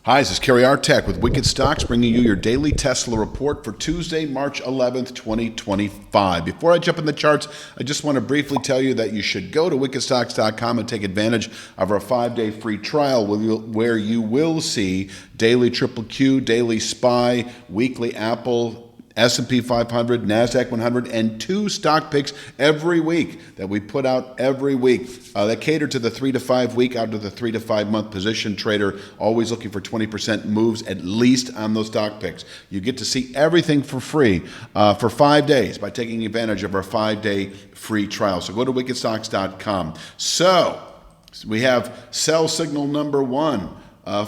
Hi, this is Kerry Artek with Wicked Stocks, bringing you your daily Tesla report for Tuesday, March 11th, 2025. Before I jump in the charts, I just want to briefly tell you that you should go to wickedstocks.com and take advantage of our 5-day free trial where you will see daily Triple Q, daily SPY, weekly Apple, S&P 500, NASDAQ 100, and 2 stock picks every week that we put out every week. That cater to the 3 to 5 week out to the 3 to 5 month position trader, always looking for 20% moves at least on those stock picks. You get to see everything for free for 5 days by taking advantage of our 5-day free trial. So go to wickedstocks.com. So we have sell signal number 1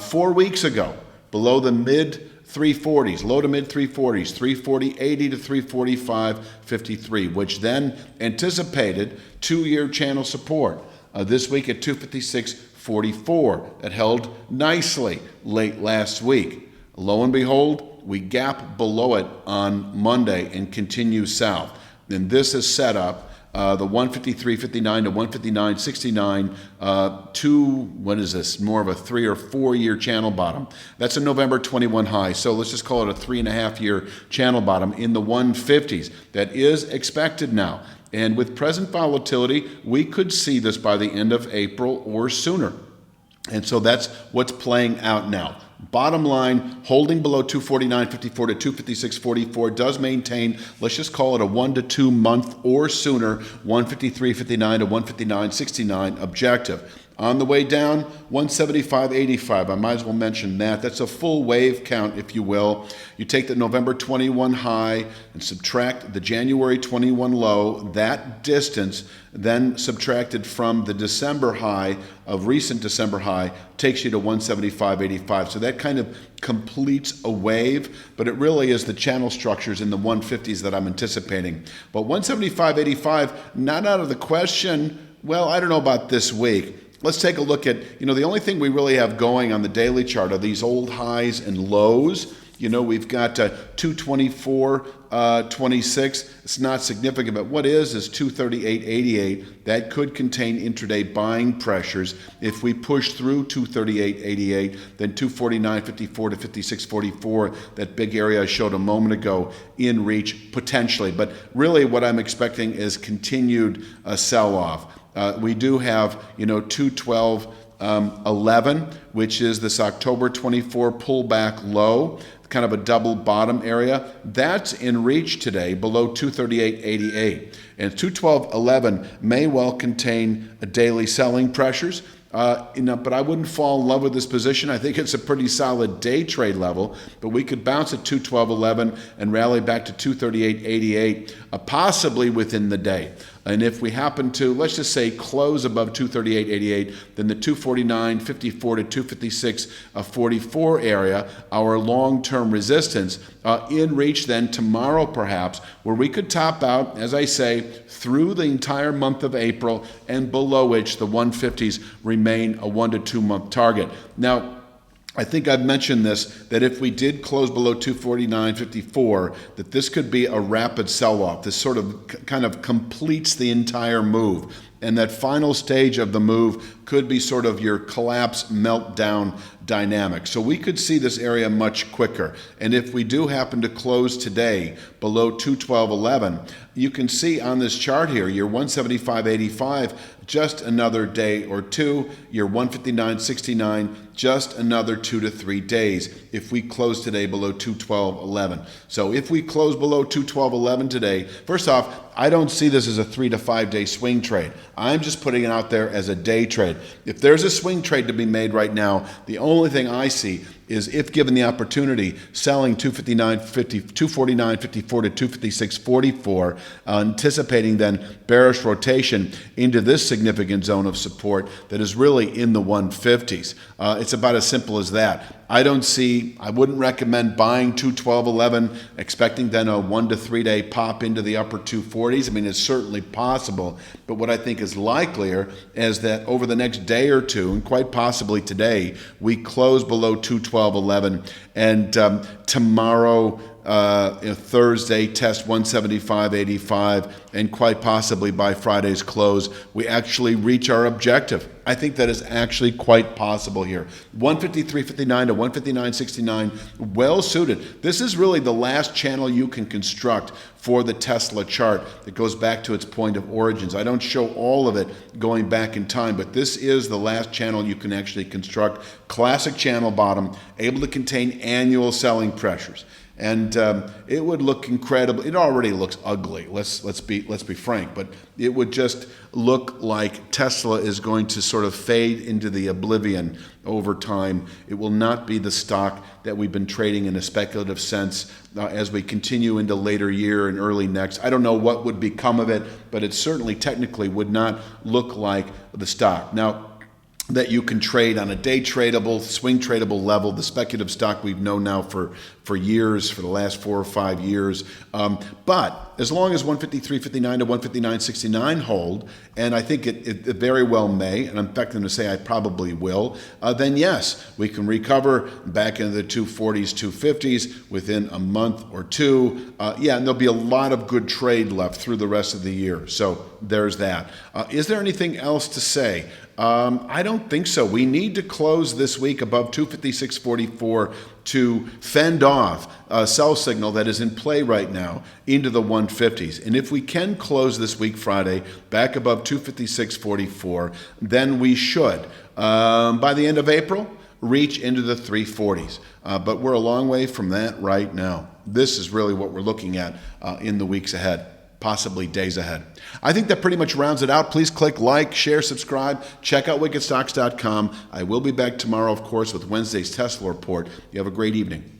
4 weeks ago below the mid 340s, low to mid 340s, 340.80 to 345.53, which then anticipated 2-year channel support this week at 256.44. That held nicely late last week. Lo and behold, we gap below it on Monday and continue south. And this is set up the 153.59 to 159.69 to, what is this, more of a 3 or 4 year channel bottom. That's a November 21 high, so let's just call it a 3.5 year channel bottom in the 150s. That is expected now. And with present volatility, we could see this by the end of April or sooner. And so that's what's playing out now. Bottom line, holding below 249.54 to 256.44 does maintain, let's just call it a 1 to 2 month or sooner, 153.59 to 159.69 objective. On the way down, 175.85. I might as well mention that. That's a full wave count, if you will. You take the November 21 high and subtract the January 21 low. That distance then subtracted from the December high of recent December high takes you to 175.85. So that kind of completes a wave, but it really is the channel structures in the 150s that I'm anticipating. But 175.85, not out of the question. Well, I don't know about this week. Let's take a look at, the only thing we really have going on the daily chart are these old highs and lows. We've got 224.26. It's not significant, but what is 238.88. That could contain intraday buying pressures. If we push through 238.88, then 249.54 to 56.44, that big area I showed a moment ago, in reach potentially. But really what I'm expecting is continued sell-off. We do have, 212.11, which is this October 24 pullback low, kind of a double bottom area. That's in reach today below 238.88. And 212.11 may well contain daily selling pressures. But I wouldn't fall in love with this position. I think it's a pretty solid day trade level, but we could bounce at 212.11 and rally back to 238.88, possibly within the day. And if we happen to, let's just say, close above 238.88, then the 249.54 to 256.44 area, our long-term resistance, in reach then tomorrow perhaps, where we could top out, as I say, through the entire month of April, and below which the 150s remain a 1 to 2 month target. Now, I think I've mentioned this, that if we did close below 249.54, that this could be a rapid sell-off. This sort of kind of completes the entire move. And that final stage of the move could be sort of your collapse meltdown dynamic. So we could see this area much quicker. And if we do happen to close today below 212.11, you can see on this chart here, your 175.85, just another day or two, your 159.69, just another 2 to 3 days if we close today below 212.11. So if we close below 212.11 today, first off, I don't see this as a 3 to 5 day swing trade. I'm just putting it out there as a day trade. If there's a swing trade to be made right now, the only thing I see is, if given the opportunity, selling 249.54 to 256.44, anticipating then bearish rotation into this significant zone of support that is really in the 150s. It's about as simple as that. I wouldn't recommend buying 212.11, expecting then a 1 to 3 day pop into the upper 240s. I mean, it's certainly possible, but what I think is likelier is that over the next day or two, and quite possibly today, we close below 212.11, and tomorrow Thursday, test 175.85, and quite possibly by Friday's close, we actually reach our objective. I think that is actually quite possible here. 153.59 to 159.69, well suited. This is really the last channel you can construct for the Tesla chart that goes back to its point of origins. I don't show all of it going back in time, but this is the last channel you can actually construct. Classic channel bottom, able to contain annual selling pressures. And it would look incredible. It already looks ugly. Let's be frank. But it would just look like Tesla is going to sort of fade into the oblivion over time. It will not be the stock that we've been trading in a speculative sense as we continue into later year and early next. I don't know what would become of it, but it certainly technically would not look like the stock. Now, that you can trade on a day tradable, swing tradable level, the speculative stock we've known now for years, for the last 4 or 5 years. But as long as 153.59 to 159.69 hold, and I think it very well may, and in fact I'm going to say I probably will, then yes, we can recover back into the 240s, 250s within a month or two. And there'll be a lot of good trade left through the rest of the year. So there's that. Is there anything else to say? I don't think so. We need to close this week above 256.44 to fend off a sell signal that is in play right now into the 150s. And if we can close this week, Friday, back above 256.44, then we should, by the end of April, reach into the 340s. But we're a long way from that right now. This is really what we're looking at in the weeks ahead, possibly days ahead. I think that pretty much rounds it out. Please click like, share, subscribe. Check out wickedstocks.com. I will be back tomorrow, of course, with Wednesday's Tesla report. You have a great evening.